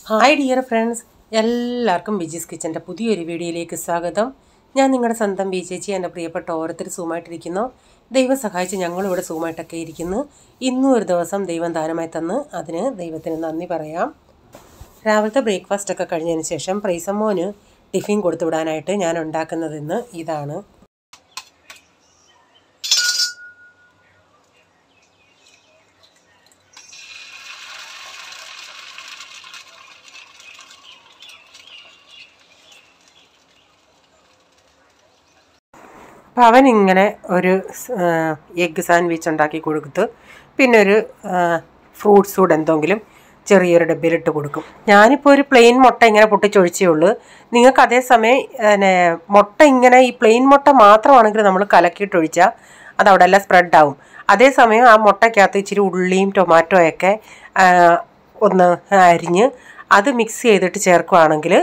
Hi dear friends, എല്ലാവർക്കും ബിജീസ് കിച്ചൻ്റെ പുതിയൊരു വീഡിയോയിലേക്ക് സ്വാഗതം. ഞാൻ നിങ്ങളുടെ സ്വന്തം ബി ചേച്ചി. എൻ്റെ പ്രിയപ്പെട്ട ഓരോരുത്തർ സൂമായിട്ടിരിക്കുന്നു. ദൈവം സഹായിച്ച് ഞങ്ങളിവിടെ സൂമായിട്ടൊക്കെ ഇരിക്കുന്നു. ഇന്നും ഒരു ദിവസം ദൈവം ദാനമായി തന്ന് അതിന് ദൈവത്തിന് നന്ദി പറയാം. രാവിലത്തെ ബ്രേക്ക്ഫാസ്റ്റൊക്കെ കഴിഞ്ഞതിന് ശേഷം പ്രൈസമ്മോന് ടിഫിൻ കൊടുത്തു വിടാനായിട്ട് ഞാൻ ഉണ്ടാക്കുന്നതിന്ന് ഇതാണ്. അപ്പോൾ അവനിങ്ങനെ ഒരു എഗ്ഗ് സാൻഡ്വിച്ച് ഉണ്ടാക്കി കൊടുത്ത് പിന്നെ ഒരു ഫ്രൂട്ട്സ് കൂടെ എന്തെങ്കിലും ചെറിയൊരു ഡബ്ബയിലിട്ട് കൊടുക്കും. ഞാനിപ്പോൾ ഒരു പ്ലെയിൻ മുട്ട ഇങ്ങനെ പൊട്ടിച്ചൊഴിച്ചേ ഉള്ളൂ. നിങ്ങൾക്ക് അതേസമയം മുട്ട ഇങ്ങനെ ഈ പ്ലെയിൻ മുട്ട മാത്രമാണെങ്കിൽ നമ്മൾ കലക്കിയിട്ടൊഴിച്ചാൽ അത് അവിടെ എല്ലാം സ്പ്രെഡാവും. അതേസമയം ആ മുട്ടയ്ക്കകത്ത് ഇച്ചിരി ഉള്ളിയും ടൊമാറ്റോയൊക്കെ ഒന്ന് അരിഞ്ഞ് അത് മിക്സ് ചെയ്തിട്ട് ചേർക്കുകയാണെങ്കിൽ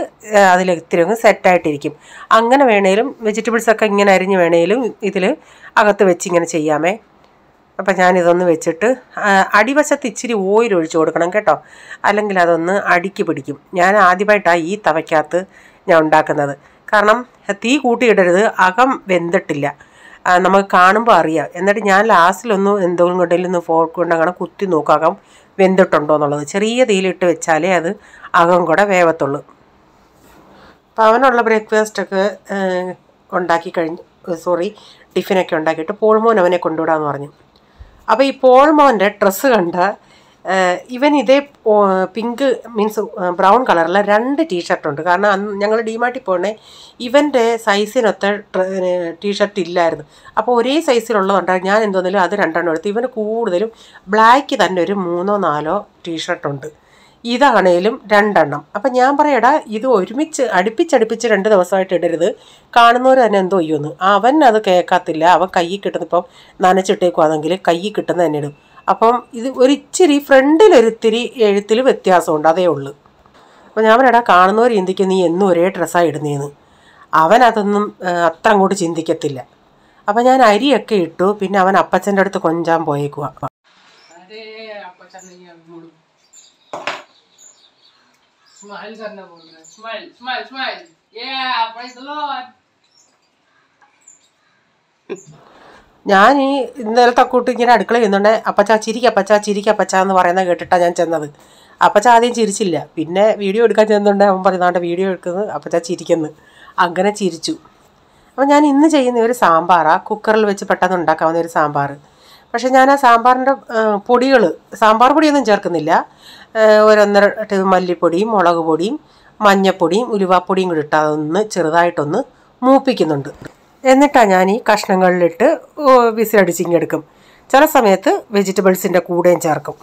അതിൽ ഇത്തിരി അങ്ങ് സെറ്റായിട്ടിരിക്കും. അങ്ങനെ വേണേലും വെജിറ്റബിൾസൊക്കെ ഇങ്ങനെ അരിഞ്ഞ് വേണേലും ഇതിൽ അകത്ത് വെച്ച് ഇങ്ങനെ ചെയ്യാമേ. അപ്പം ഞാനിതൊന്ന് വെച്ചിട്ട് അടിവശത്ത് ഇച്ചിരി ഓയിൽ ഒഴിച്ച് കൊടുക്കണം കേട്ടോ, അല്ലെങ്കിൽ അതൊന്ന് അടിക്ക് പിടിക്കും. ഞാൻ ആദ്യമായിട്ടാണ് ഈ തവയ്ക്കകത്ത് ഞാൻ ഉണ്ടാക്കുന്നത്. കാരണം തീ കൂട്ടിയിടരുത്, അകം വെന്തിട്ടില്ല, നമുക്ക് കാണുമ്പോൾ അറിയാം. എന്നിട്ട് ഞാൻ ലാസ്റ്റിലൊന്ന് എന്തെങ്കിലും കൊണ്ടൊന്ന് ഫോർക്ക് കൊണ്ട് അങ്ങനെ കുത്തി നോക്കും അകം വെന്തിട്ടുണ്ടോ എന്നുള്ളത്. ചെറിയ തീയിലിട്ട് വെച്ചാലേ അത് അകം കൂടെ വേവത്തുള്ളൂ. അപ്പോൾ അവനുള്ള ബ്രേക്ക്ഫാസ്റ്റൊക്കെ ടിഫിനൊക്കെ ഉണ്ടാക്കിയിട്ട് പോൾമോൻ അവനെ കൊണ്ടുവിടാമെന്ന് പറഞ്ഞു. അപ്പോൾ ഈ പോൾമോൻ്റെ ഡ്രസ്സ് കണ്ട ഇവൻ ഇതേ പിങ്ക് മീൻസ് ബ്രൗൺ കളറുള്ള 2 ടീഷർട്ടുണ്ട്. കാരണം ഞങ്ങൾ ഡിമാർട്ടിൽ പോകണേ ഇവൻ്റെ സൈസിനൊത്ത ടീഷർട്ട് ഇല്ലായിരുന്നു. അപ്പോൾ ഒരേ സൈസിലുള്ളതുണ്ട്. ഞാൻ എന്തോന്നാലും അത് 2 എടുത്തു. ഇവന് കൂടുതലും ബ്ലാക്ക് തന്നെ ഒരു 3-4 ടീഷർട്ടുണ്ട്. ഇതാണേലും 2. അപ്പം ഞാൻ പറയടാ, ഇത് ഒരുമിച്ച് അടുപ്പിച്ചടുപ്പിച്ച് 2 ദിവസമായിട്ട് ഇടരുത്, കാണുന്നവർ തന്നെ എന്തോ ചെയ്യുമെന്ന്. അവൻ അത് കേൾക്കത്തില്ല. അവൻ കയ്യിൽ കിട്ടുന്ന ഇപ്പം നനച്ചിട്ടേക്കുവാണെങ്കിൽ കയ്യിൽ കിട്ടുന്ന തന്നെ ഇടും. അപ്പം ഇത് ഒരിച്ചിരി ഫ്രണ്ടിലൊരിത്തിരി എഴുത്തിൽ വ്യത്യാസമുണ്ട്, അതേ ഉള്ളൂ. അപ്പോൾ ഞാൻ പറയടാ, കാണുന്നവർ ചിന്തിക്കും നീ എന്നും ഒരേ ഡ്രസ്സാണ് ഇടുന്നതെന്ന്. അവനതൊന്നും അത്ര അങ്ങോട്ട് ചിന്തിക്കത്തില്ല. അപ്പം ഞാൻ അരിയൊക്കെ ഇട്ടു. പിന്നെ അവൻ അപ്പച്ചൻ്റെ അടുത്ത് കൊഞ്ചാൻ പോയേക്കുക. स्माइल करना बोल रहा है. Smile smile smile. Yeah, praise the Lord. ഞാൻ ഈ ഇന്നലത്തെ കൂട്ട് ഇങ്ങനെ അടുക്കള ചെയ്യുന്നുണ്ട്. അപ്പച്ചാ ചിരിക്കപ്പച്ച എന്ന് പറയുന്നത് കേട്ടിട്ടാണ് ഞാൻ ചെന്നത്. അപ്പച്ച ആദ്യം ചിരിച്ചില്ല. പിന്നെ വീഡിയോ എടുക്കാൻ ചെന്നുണ്ട് അവൻ പറയുന്നതാണ്ട് വീഡിയോ എടുക്കുന്നത് അപ്പച്ച ചിരിക്കുന്നു. അങ്ങനെ ചിരിച്ചു. അപ്പോൾ ഞാൻ ഇന്ന് ചെയ്യുന്ന ഒരു സാമ്പാറാണ്. കുക്കറിൽ വെച്ച് പെട്ടെന്ന് ഉണ്ടാക്കാവുന്ന ഒരു സാമ്പാർ. പക്ഷേ ഞാൻ ആ സാമ്പാറിൻ്റെ പൊടികൾ, സാമ്പാർ പൊടിയൊന്നും ചേർക്കുന്നില്ല. 1-1.5 മല്ലിപ്പൊടിയും മുളക് പൊടിയും മഞ്ഞൾപ്പൊടിയും ഉലുവാപ്പൊടിയും കൂടി ഇട്ട് അതൊന്ന് ചെറുതായിട്ടൊന്ന് മൂപ്പിക്കുന്നുണ്ട്. എന്നിട്ടാണ് ഞാൻ ഈ കഷ്ണങ്ങളിലിട്ട് വിസിലടിച്ചിങ്ങെടുക്കും. ചില സമയത്ത് വെജിറ്റബിൾസിൻ്റെ കൂടെയും ചേർക്കും.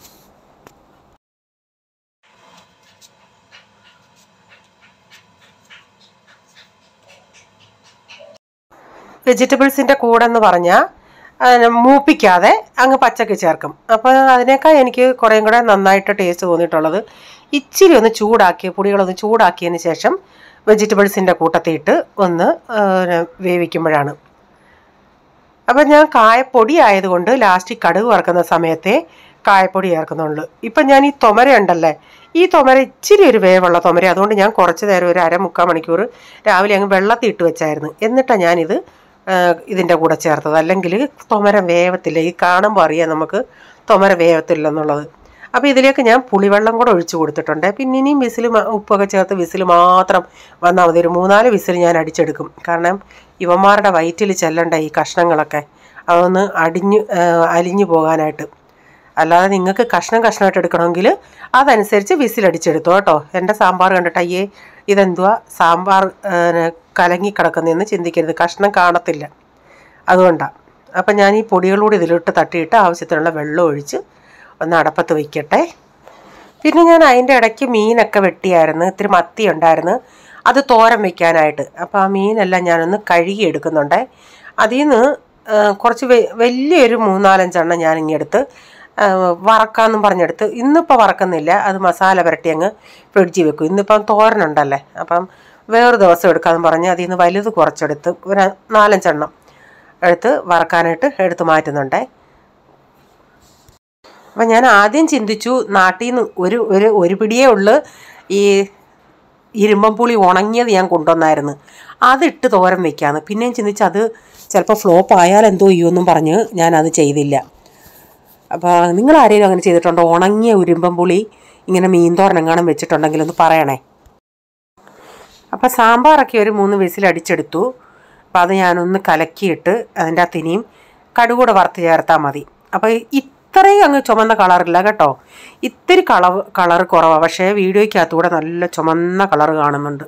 വെജിറ്റബിൾസിൻ്റെ കൂടെ എന്ന് പറഞ്ഞാൽ മൂപ്പിക്കാതെ അങ്ങ് പച്ചക്ക് ചേർക്കും. അപ്പോൾ അതിനേക്കാൾ എനിക്ക് കുറേയും കൂടെ നന്നായിട്ട് ടേസ്റ്റ് തോന്നിയിട്ടുള്ളത് ഇച്ചിരി ഒന്ന് ചൂടാക്കി പൊടികളൊന്ന് ചൂടാക്കിയതിന് ശേഷം വെജിറ്റബിൾസിൻ്റെ കൂട്ടത്തിയിട്ട് ഒന്ന് വേവിക്കുമ്പോഴാണ്. അപ്പം ഞാൻ കായപ്പൊടി ആയതുകൊണ്ട് ലാസ്റ്റ് കടുക് വറുക്കുന്ന സമയത്തെ കായപ്പൊടി ചേർക്കുന്നുള്ളൂ. ഇപ്പം ഞാൻ ഈ തൊമര ഉണ്ടല്ലേ, ഈ തൊമര ഇച്ചിരി ഒരു വേവുള്ള തൊമര, അതുകൊണ്ട് ഞാൻ കുറച്ച് നേരം ഒരു 1/4 മണിക്കൂർ രാവിലെ അങ്ങ് വെള്ളത്തിൽ ഇട്ട് വെച്ചായിരുന്നു. എന്നിട്ടാണ് ഞാനിത് ഇതിൻ്റെ കൂടെ ചേർത്തത്. അല്ലെങ്കിൽ തൊമര വേവത്തില്ല. ഈ കാണുമ്പോൾ അറിയാം നമുക്ക് തൊമര വേവത്തില്ലെന്നുള്ളത്. അപ്പോൾ ഇതിലേക്ക് ഞാൻ പുളിവെള്ളം കൂടെ ഒഴിച്ചു കൊടുത്തിട്ടുണ്ട്. പിന്നെ ഇനിയും ഉപ്പൊക്കെ ചേർത്ത് വിസിൽ മാത്രം വന്നാൽ മതി. ഒരു 3-4 വിസിൽ ഞാൻ അടിച്ചെടുക്കും. കാരണം ഇവന്മാരുടെ വയറ്റിൽ ചെല്ലണ്ട ഈ കഷ്ണങ്ങളൊക്കെ, അതൊന്ന് അലിഞ്ഞു പോകാനായിട്ട്. അല്ലാതെ നിങ്ങൾക്ക് കഷ്ണമായിട്ട് എടുക്കണമെങ്കിൽ അതനുസരിച്ച് വിസിലടിച്ചെടുത്തോ കേട്ടോ. എൻ്റെ സാമ്പാർ കണ്ടിട്ട് അയ്യേ ഇതെന്തുവാ സാമ്പാർ കലങ്ങിക്കിടക്കുന്നതെന്ന് ചിന്തിക്കരുത്, കഷ്ണം കാണത്തില്ല, അതുകൊണ്ടാണ്. അപ്പം ഞാൻ ഈ പൊടികളൂടെ ഇതിലിട്ട് തട്ടിയിട്ട് ആവശ്യത്തിനുള്ള വെള്ളം ഒഴിച്ച് ഒന്ന് അടപ്പത്ത് വയ്ക്കട്ടെ. പിന്നെ ഞാൻ അതിൻ്റെ ഇടയ്ക്ക് മീനൊക്കെ വെട്ടിയായിരുന്നു. ഇത്തിരി മത്തി ഉണ്ടായിരുന്നു, അത് തോരൻ വയ്ക്കാനായിട്ട്. അപ്പോൾ ആ മീനെല്ലാം ഞാനൊന്ന് കഴുകി എടുക്കുന്നുണ്ട്. അതിൽ നിന്ന് കുറച്ച് വലിയൊരു 3-4 ഞാനിങ്ങെടുത്ത് വറക്കാമെന്നും പറഞ്ഞെടുത്ത് ഇന്നിപ്പോൾ വറക്കുന്നില്ല, അത് മസാല പുരട്ടി അങ്ങ് ഫ്രിഡ്ജിൽ വെക്കും. ഇന്നിപ്പം തോരനുണ്ടല്ലേ, അപ്പം വേറൊരു ദിവസം എടുക്കാമെന്ന് പറഞ്ഞ് അതിൽ നിന്ന് വലുത് കുറച്ചെടുത്ത് ഒരു 4-5 എടുത്ത് വറക്കാനായിട്ട് എടുത്ത് മാറ്റുന്നുണ്ട്. അപ്പം ഞാൻ ആദ്യം ചിന്തിച്ചു നാട്ടിൽ നിന്ന് ഒരു പിടിയേ ഉള്ളൂ ഈ ഇരുമ്പം പുളി ഉണങ്ങിയത് ഞാൻ കൊണ്ടുവന്നായിരുന്നു, അതിട്ട് തോരൻ വെക്കാമെന്ന്. പിന്നെയും ചിന്തിച്ച് അത് ചിലപ്പോൾ ഫ്ലോപ്പ് ആയാൽ എന്തോ ചെയ്യുമെന്നും പറഞ്ഞ് ഞാനത് ചെയ്തില്ല. അപ്പോൾ നിങ്ങൾ ആരെങ്കിലും അങ്ങനെ ചെയ്തിട്ടുണ്ടോ? ഉണങ്ങിയ ഉരുമ്പം പുളി ഇങ്ങനെ മീൻ തോരനെങ്ങാനും വെച്ചിട്ടുണ്ടെങ്കിൽ ഒന്ന് പറയണേ. അപ്പോൾ സാമ്പാറൊക്കെ ഒരു 3 വിസിലടിച്ചെടുത്തു. അപ്പോൾ അത് ഞാനൊന്ന് കലക്കിയിട്ട് അതിൻ്റെ അകത്ത് ഇനിയും കടുകൂടെ വറുത്ത് ചേർത്താൽ മതി. അപ്പോൾ ഇത്രയും അങ്ങ് ചുമന്ന കളറില്ല കേട്ടോ, ഇത്തിരി കളർ കുറവാണ്. പക്ഷേ വീഡിയോയ്ക്കകത്തൂടെ നല്ല ചുമന്ന കളർ കാണുന്നുണ്ട്.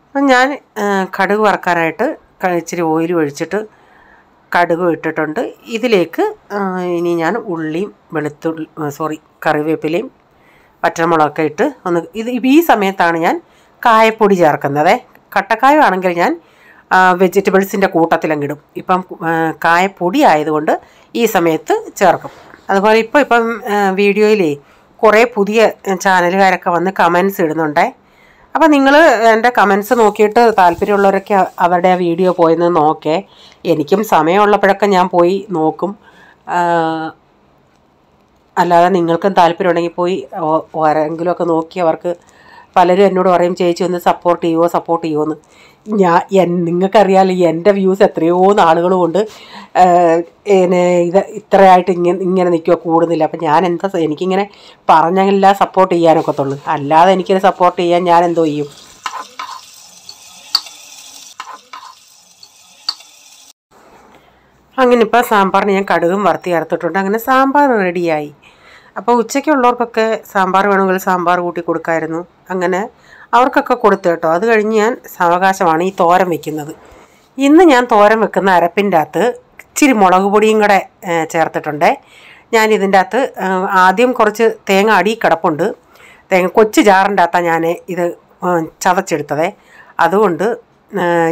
അപ്പം ഞാൻ കടുക് വറുക്കാനായിട്ട് ഇച്ചിരി ഓയിൽ ഒഴിച്ചിട്ട് കടുക് ഇട്ടിട്ടുണ്ട്. ഇതിലേക്ക് ഇനി ഞാൻ ഉള്ളിയും കറിവേപ്പിലയും പച്ചമുളകൊക്കെ ഇട്ട് ഒന്ന് ഈ സമയത്താണ് ഞാൻ കായപ്പൊടി ചേർക്കുന്നത്. കട്ടക്കായമാണെങ്കിൽ ഞാൻ വെജിറ്റബിൾസിൻ്റെ കൂട്ടത്തിലങ്ങിടും. ഇപ്പം കായപ്പൊടി ആയതുകൊണ്ട് ഈ സമയത്ത് ചേർക്കും. അതുപോലെ ഇപ്പം വീഡിയോയിലേ കുറേ പുതിയ ചാനലുകാരൊക്കെ വന്ന് കമൻസ് ഇടുന്നുണ്ടേ. അപ്പോൾ നിങ്ങൾ എൻ്റെ കമൻസ് നോക്കിയിട്ട് താല്പര്യമുള്ളവരൊക്കെ അവരുടെ ആ വീഡിയോ പോയെന്ന് നോക്കേ. എനിക്കും സമയമുള്ളപ്പോഴൊക്കെ ഞാൻ പോയി നോക്കും. അല്ലാതെ നിങ്ങൾക്കും താല്പര്യമുണ്ടെങ്കിൽ പോയി ആരെങ്കിലുമൊക്കെ നോക്കി. അവർക്ക് പലരും എന്നോട് പറയും ചേച്ചി ഒന്ന് സപ്പോർട്ട് ചെയ്യുമോ എന്ന്. നിങ്ങൾക്കറിയാമല്ലോ എൻ്റെ വ്യൂസ് എത്രയോ നാളുകൾ കൊണ്ട് ഇത്രയായിട്ട് ഇങ്ങനെ നിൽക്കുക, കൂടുന്നില്ല. അപ്പം ഞാൻ എനിക്കിങ്ങനെ പറഞ്ഞെല്ലാം സപ്പോർട്ട് ചെയ്യാനൊക്കത്തുള്ളൂ. അല്ലാതെ എനിക്കിത് സപ്പോർട്ട് ചെയ്യാൻ ഞാൻ എന്തോ ചെയ്യും. അങ്ങനെ ഇപ്പോൾ സാമ്പാറിന് ഞാൻ കടുകും വറുത്തി ചേർത്തിട്ടുണ്ട്. അങ്ങനെ സാമ്പാർ റെഡിയായി. അപ്പോൾ ഉച്ചയ്ക്കുള്ളവർക്കൊക്കെ സാമ്പാർ വേണമെങ്കിൽ സാമ്പാർ കൂട്ടി കൊടുക്കാമായിരുന്നു. അങ്ങനെ അവർക്കൊക്കെ കൊടുത്തു കേട്ടോ. അത് കഴിഞ്ഞ് ഞാൻ സാവകാശമാണ് ഈ തോരൻ വെക്കുന്നത്. ഇന്ന് ഞാൻ തോരൻ വെക്കുന്ന അരപ്പിൻ്റെ അകത്ത് ഇച്ചിരി മുളക് പൊടിയും കൂടെ ചേർത്തിട്ടുണ്ട്. ഞാൻ ഇതിൻ്റെ അകത്ത് ആദ്യം കുറച്ച് തേങ്ങ അടി കിടപ്പുണ്ട്. കൊച്ചു ജാറിൻ്റെ അകത്താണ് ഞാൻ ഇത് ചതച്ചെടുത്തത്. അതുകൊണ്ട്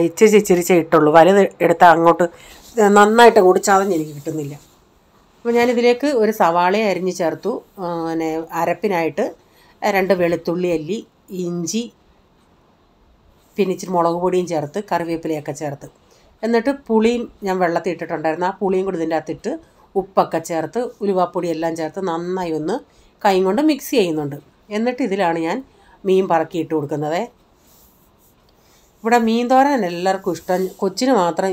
ഇച്ചിരിച്ചേ ഇട്ടുള്ളൂ. വലുത് എടുത്താൽ അങ്ങോട്ട് നന്നായിട്ട് അങ്ങോട്ട് ചതഞ്ഞെനിക്ക് കിട്ടുന്നില്ല. അപ്പോൾ ഞാനിതിലേക്ക് ഒരു സവാളയെ അരിഞ്ഞ് ചേർത്തു. പിന്നെ അരപ്പിനായിട്ട് 2 വെളുത്തുള്ളി അല്ലി, ഇഞ്ചി, പിന്നെ ഇച്ചിരി മുളക് പൊടിയും ചേർത്ത് കറിവേപ്പിലയൊക്കെ ചേർത്ത്, എന്നിട്ട് പുളിയും ഞാൻ വെള്ളത്തിൽ ഇട്ടിട്ടുണ്ടായിരുന്നു. ആ പുളിയും കൂടി ഇതിൻ്റെ അകത്തിട്ട് ഉപ്പൊക്കെ ചേർത്ത് ഉലുവാപ്പൊടി എല്ലാം ചേർത്ത് നന്നായി ഒന്ന് കൈ കൊണ്ട് മിക്സ് ചെയ്യുന്നുണ്ട്. എന്നിട്ട് ഇതിലാണ് ഞാൻ മീൻ പറക്കി ഇട്ട് കൊടുക്കുന്നത്. ഇവിടെ മീൻ തോരൻ എല്ലാവർക്കും ഇഷ്ടം. കൊച്ചിന് മാത്രം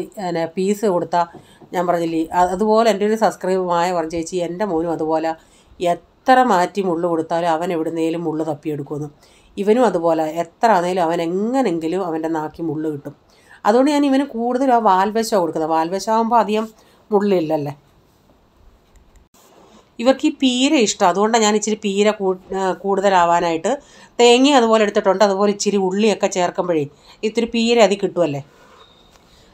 പീസ് കൊടുത്താൽ ഞാൻ പറഞ്ഞില്ലേ, അതുപോലെ എൻ്റെ ഒരു സബ്സ്ക്രൈബുമായ പറഞ്ഞു ചേച്ചി എൻ്റെ മോനും അതുപോലെ എത്ര മാറ്റി മുള്ളു കൊടുത്താലും അവൻ എവിടുന്നേലും മുള്ളു തപ്പിയെടുക്കുമെന്ന്. ഇവനും അതുപോലെ എത്ര ആണെങ്കിലും അവൻ എങ്ങനെങ്കിലും അവൻ്റെ നാക്കി മുള്ളു കിട്ടും. അതുകൊണ്ട് ഞാൻ ഇവന് കൂടുതലും ആ വാൽവശമാണ് കൊടുക്കുന്നത്. വാൽവശമാകുമ്പോൾ അധികം മുള്ളില്ലല്ലേ. ഇവർക്ക് ഈ പീര ഇഷ്ടം. അതുകൊണ്ടാണ് ഞാൻ ഇച്ചിരി പീര കൂടുതലാവാനായിട്ട് തേങ്ങ അതുപോലെ എടുത്തിട്ടുണ്ട്. അതുപോലെ ഇച്ചിരി ഉള്ളിയൊക്കെ ചേർക്കുമ്പോഴേ ഇത്തിരി പീര അതിൽ കിട്ടുമല്ലേ.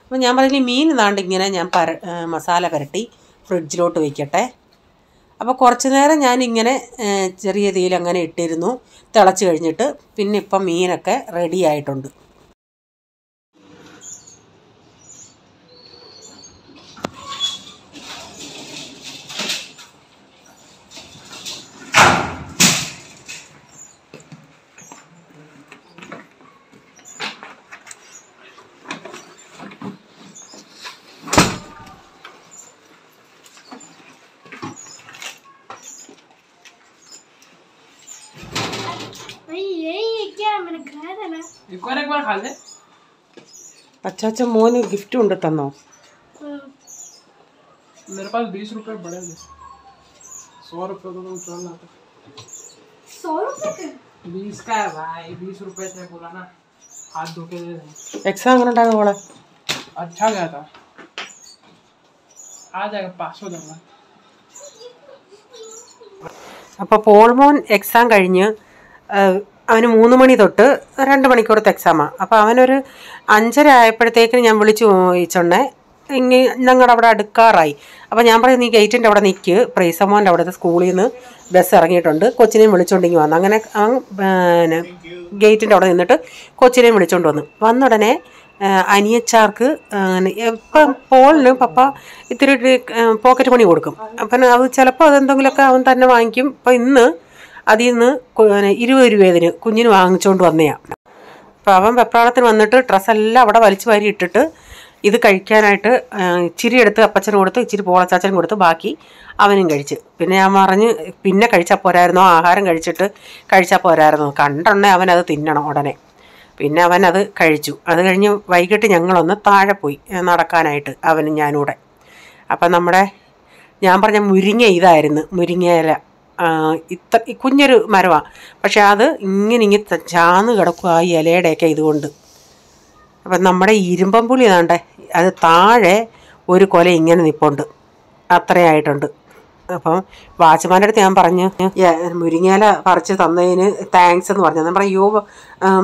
അപ്പോൾ ഞാൻ പറഞ്ഞില്ലേ, മീൻ ഇതാണ്ട് ഇങ്ങനെ ഞാൻ മസാല പുരട്ടി ഫ്രിഡ്ജിലോട്ട് വയ്ക്കട്ടെ. അപ്പോൾ കുറച്ച് നേരം ഞാനിങ്ങനെ ചെറിയ തീയിൽ അങ്ങനെ ഇട്ടിരുന്നു. തിളച്ച് കഴിഞ്ഞിട്ട് പിന്നെ ഇപ്പം മീനൊക്കെ റെഡി ആയിട്ടുണ്ട്. अच्छा मोने गिफ्ट ഉണ്ട് തന്നോ? मेरे पास 20 रुपए बड़े थे। 100 रुपए तो चलना था। 100 रुपए के 20 का है भाई। 20 रुपए से बोला ना, हाथ धो के दे दे। എക്സാം എങ്ങനെ ഉണ്ടായിരുന്നു മോളെ? अच्छा गया था। आ जाएगा, पास हो जाऊंगा। അപ്പോൾ പോൾമോൻ എക്സാം കഴിഞ്ഞ് അവന് 3 മണി തൊട്ട് 2 മണിക്കൂറത്തെ എക്സാമാണ്. അപ്പോൾ അവനൊരു 5:30 ആയപ്പോഴത്തേക്കും ഞാൻ വിളിച്ചു ചോദിച്ചോണ്ടേ ഞങ്ങളുടെ അവിടെ അടുക്കാറായി. അപ്പോൾ ഞാൻ പറയും നീ ഗേറ്റിൻ്റെ അവിടെ നിൽക്ക്, പ്രീസമോൻ്റെ അവിടുത്തെ സ്കൂളിൽ നിന്ന് ബസ് ഇറങ്ങിയിട്ടുണ്ട്, കൊച്ചിനെയും വിളിച്ചുകൊണ്ടെങ്കിൽ വന്നു. അങ്ങനെ പിന്നെ ഗേറ്റിൻ്റെ അവിടെ നിന്നിട്ട് കൊച്ചിനെയും വിളിച്ചുകൊണ്ട് വന്നുടനെ അനിയച്ചാർക്ക് ഇപ്പം പോളിന് പപ്പ ഇത്തിരി പോക്കറ്റ് മണി കൊടുക്കും. അപ്പം അത് ചിലപ്പോൾ അതെന്തെങ്കിലുമൊക്കെ അവൻ തന്നെ വാങ്ങിക്കും. അപ്പം ഇന്ന് അതിൽ നിന്ന് 20 രൂപ കുഞ്ഞിന് വാങ്ങിച്ചുകൊണ്ട് വന്നതാണ്. അപ്പോൾ അവൻ വെപ്രാളത്തിന് വന്നിട്ട് ഡ്രസ്സെല്ലാം അവിടെ വലിച്ചു വാരി ഇട്ടിട്ട് ഇത് കഴിക്കാനായിട്ട് ഇച്ചിരി എടുത്ത് അപ്പച്ചന് കൊടുത്ത് ഇച്ചിരി പോളച്ചാച്ചനും കൊടുത്ത് ബാക്കി അവനും കഴിച്ച്. പിന്നെ ഞാൻ പറഞ്ഞ് പിന്നെ കഴിച്ചാൽ പോരായിരുന്നോ, ആഹാരം കഴിച്ചാൽ പോരായിരുന്നോ, കണ്ടുണ്ടേ അവനത് തിന്നണം ഉടനെ. പിന്നെ അവനത് കഴിച്ചു. അത് കഴിഞ്ഞ് വൈകിട്ട് ഞങ്ങളൊന്ന് താഴെ പോയി നടക്കാനായിട്ട്, അവനും ഞാനൂടെ. അപ്പം ഞാൻ പറഞ്ഞ മുരിങ്ങ ഇതായിരുന്നു, മുരിങ്ങയില. കുഞ്ഞൊരു മരമാണ്, പക്ഷെ അത് ഇങ്ങനെ ചാന്ന് കിടക്കും ആ ഇലയുടെയൊക്കെ ഇതുകൊണ്ട്. അപ്പം നമ്മുടെ ഇരുമ്പം പുളി ഏതാണ്ടേ അത് താഴെ ഒരു കൊല ഇങ്ങനെ നിൽപ്പുണ്ട്, അത്രയായിട്ടുണ്ട്. അപ്പം വാച്ച്മാൻ്റെ അടുത്ത് ഞാൻ പറഞ്ഞു മുരിങ്ങയില പറിച്ച് തന്നതിന് താങ്ക്സ് എന്ന് പറഞ്ഞു. ഞാൻ പറഞ്ഞു അയ്യോ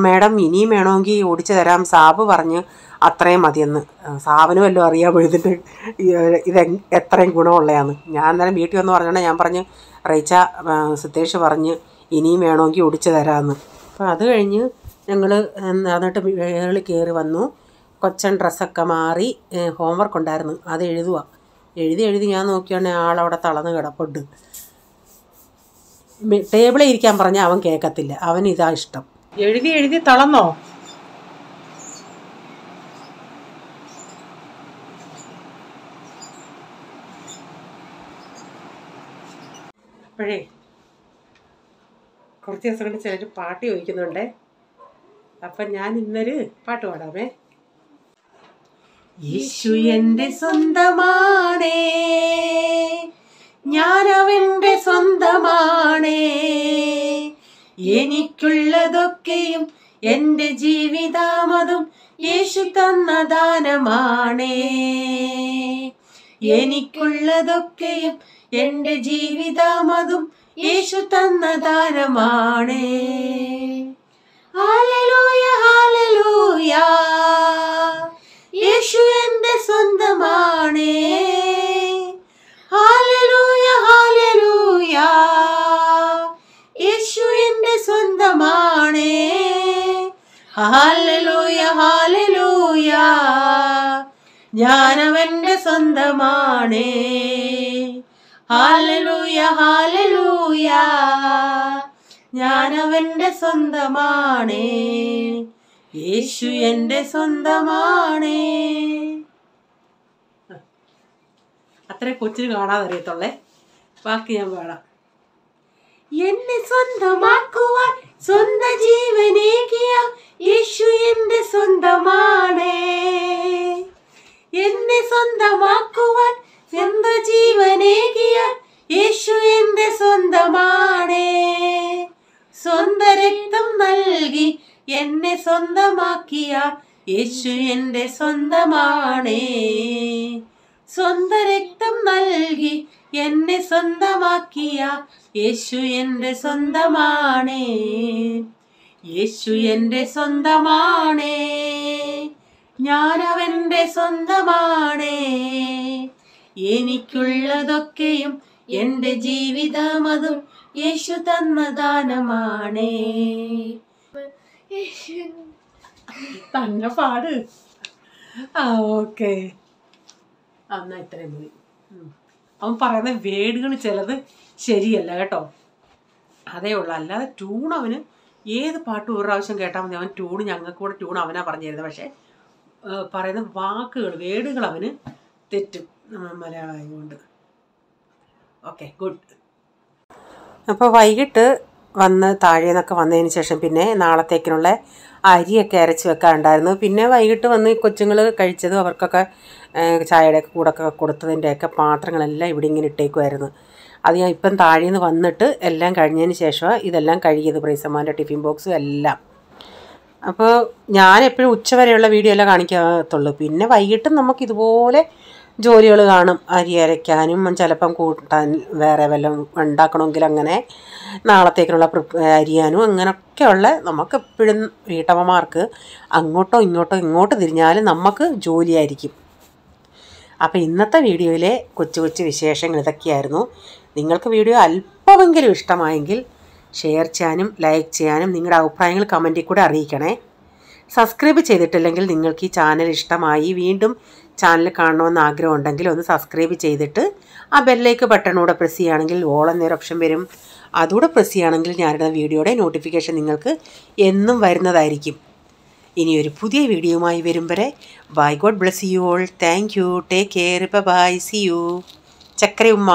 മാഡം ഇനിയും വേണമെങ്കിൽ ഓടിച്ചു തരാം, സാബ് പറഞ്ഞ് അത്രയും മതിയെന്ന്. സാബിന് വല്ലതും അറിയാമോ ഇതിൻ്റെ ഇത് എത്രയും ഗുണമുള്ളതാണ്. ഞാൻ അന്നേരം വീട്ടിൽ വന്ന് പറഞ്ഞോണ്ട് ഞാൻ പറഞ്ഞ് റേച്ച സിത്തേഷ് പറഞ്ഞ് ഇനിയും വേണമെങ്കിൽ ഓടിച്ചു തരാമെന്ന്. അപ്പം അത് കഴിഞ്ഞ് ഞങ്ങൾ എന്നിട്ട് മേളിൽ കയറി വന്നു. കൊച്ചൻ ഡ്രസ്സൊക്കെ മാറി ഹോംവർക്ക് ഉണ്ടായിരുന്നു, അത് എഴുതി ഞാൻ നോക്കിയാണെങ്കിൽ ആളവിടെ തളർന്ന് കിടപ്പുണ്ട്. ടേബിളിൽ ഇരിക്കാൻ പറഞ്ഞാൽ അവൻ കേൾക്കത്തില്ല, അവന് ഇതാ ഇഷ്ടം. എഴുതി തളർന്നോ? അപ്പോഴേ കുറച്ച് ദിവസം കൊണ്ട് ചിലർ പാട്ട് ചോദിക്കുന്നുണ്ടേ. അപ്പം ഞാൻ ഇന്നൊരു പാട്ട് പാടാമേ. യേശു എൻ്റെ സ്വന്തമാണേ, ഞാനവൻ്റെ സ്വന്തമാണേ, എനിക്കുള്ളതൊക്കെയും എൻ്റെ ജീവിതമതും യേശു തന്ന ദാനമാണേ. എനിക്കുള്ളതൊക്കെയും എൻ്റെ ജീവിതമതും യേശു തന്ന ദാനമാണേ. ഹല്ലേലൂയ ഹല്ലേലൂയ, യേശു എൻ്റെ സ്വന്തമാണേ. ഹല്ലേലൂയ ഹല്ലേലൂയ, യേശു എൻ്റെ സ്വന്തമാണേ. ഹല്ലേലൂയ ഹല്ലേലൂയ, ഞാനവൻ്റെ സ്വന്തമാണേ. ഹല്ലേലൂയ ഹല്ലേലൂയ, ഞാനവൻ്റെ സ്വന്തമാണേ. യേശു എൻ്റെ സ്വന്തമാണേ. അത്രേ കൊച്ചിന് കാണാതറിയത്തുള്ളേ, ബാക്കി ഞാൻ പാടാം. എന്നെ സ്വന്തമാക്കുവാൻ സ്വന്തം ജീവനേകിയ യേശു എൻ്റെ സ്വന്തമാണേ. എന്നെ സ്വന്തമാക്കുവാൻ സ്വന്തം ജീവനേകിയ യേശു എൻ്റെ സ്വന്തമാണേ. സ്വന്തം രക്തം നൽകി എന്നെ സ്വന്തമാക്കിയ യേശു എൻ്റെ സ്വന്തമാണേ. സ്വന്തം രക്തം നൽകി എന്നെ സ്വന്തമാക്കിയ യേശു എൻ്റെ സ്വന്തമാണേ. യേശു എൻ്റെ സ്വന്തമാണേ, ഞാനവൻ്റെ സ്വന്തമാണേ. എനിക്കുള്ളതൊക്കെയും എൻ്റെ ജീവിതമതും യേശു തന്ന ദാനമാണേ. തന്നെ പാട്. ഓക്കെ, എന്നാ ഇത്രയും മതി. അവൻ പറയുന്ന വേർഡുകൾ ചിലത് ശരിയല്ല കേട്ടോ, അതേ ഉള്ളു. അല്ലാതെ ട്യൂൺ അവന് ഏത് പാട്ടും ഒരു പ്രാവശ്യം കേട്ടാൽ മതി, അവൻ ട്യൂൺ ഞങ്ങൾക്ക് കൂടെ ട്യൂൺ അവനാ പറഞ്ഞു തരുന്നത്. പക്ഷേ പറയുന്ന വാക്കുകൾ വേർഡുകൾ അവന് തെറ്റും മലയാളമായതുകൊണ്ട്. Okay good. അപ്പോൾ വൈകിട്ട് വന്ന് താഴേന്നൊക്കെ വന്നതിന് ശേഷം പിന്നെ നാളത്തേക്കിനുള്ള അരിയൊക്കെ അരച്ച് വെക്കാറുണ്ടായിരുന്നു. പിന്നെ വൈകിട്ട് വന്ന് കൊച്ചുങ്ങൾ കഴിച്ചതും അവർക്കൊക്കെ ചായയുടെ കൂടൊക്കെ കൊടുത്തതിൻ്റെയൊക്കെ പാത്രങ്ങളെല്ലാം ഇവിടെ ഇങ്ങനെ ഇട്ടേക്കുമായിരുന്നു. അത് ഞാൻ ഇപ്പം താഴേന്ന് വന്നിട്ട് എല്ലാം കഴിഞ്ഞതിന് ശേഷമാണ് ഇതെല്ലാം കഴുകിയത്, ബ്രൈസമ്മാൻ്റെ ടിഫിൻ ബോക്സും എല്ലാം. അപ്പോൾ ഞാൻ എപ്പോഴും ഉച്ചവരെയുള്ള വീഡിയോ എല്ലാം കാണിക്കത്തുള്ളൂ. പിന്നെ വൈകിട്ടും നമുക്കിതുപോലെ ജോലികൾ കാണും, അരി അരയ്ക്കാനും ചിലപ്പം കൂട്ടാൻ വേറെ വല്ലതും ഉണ്ടാക്കണമെങ്കിൽ അങ്ങനെ നാളത്തേക്കുള്ള അരിയാനും അങ്ങനെയൊക്കെയുള്ള നമുക്കെപ്പോഴും വീട്ടമ്മമാർക്ക് അങ്ങോട്ടോ ഇങ്ങോട്ടോ തിരിഞ്ഞാലും നമുക്ക് ജോലിയായിരിക്കും. അപ്പോൾ ഇന്നത്തെ വീഡിയോയിലെ കൊച്ചു കൊച്ചു വിശേഷങ്ങൾ ഇതൊക്കെയായിരുന്നു. നിങ്ങൾക്ക് വീഡിയോ അല്പമെങ്കിലും ഇഷ്ടമായെങ്കിൽ ഷെയർ ചെയ്യാനും ലൈക്ക് ചെയ്യാനും നിങ്ങളുടെ അഭിപ്രായങ്ങൾ കമൻറ്റിൽ കൂടെ അറിയിക്കണേ. സബ്സ്ക്രൈബ് ചെയ്തിട്ടില്ലെങ്കിൽ നിങ്ങൾക്ക് ഈ ചാനൽ ഇഷ്ടമായി വീണ്ടും ചാനൽ കാണണമെന്ന് ആഗ്രഹമുണ്ടെങ്കിൽ ഒന്ന് സബ്സ്ക്രൈബ് ചെയ്തിട്ട് ആ ബെല്ലേക്ക് ബട്ടണൂടെ പ്രസ് ചെയ്യുകയാണെങ്കിൽ ഓൾ എന്നൊരു ഓപ്ഷൻ വരും. അതുകൂടെ പ്രസ് ചെയ്യുകയാണെങ്കിൽ ഞാനിടുന്ന വീഡിയോയുടെ നോട്ടിഫിക്കേഷൻ നിങ്ങൾക്ക് എന്നും വരുന്നതായിരിക്കും. ഇനിയൊരു പുതിയ വീഡിയോയുമായി വരും വരെ bye. God bless you all. Thank you. Take care. Bye. See you. ചക്കരയുമ്മ.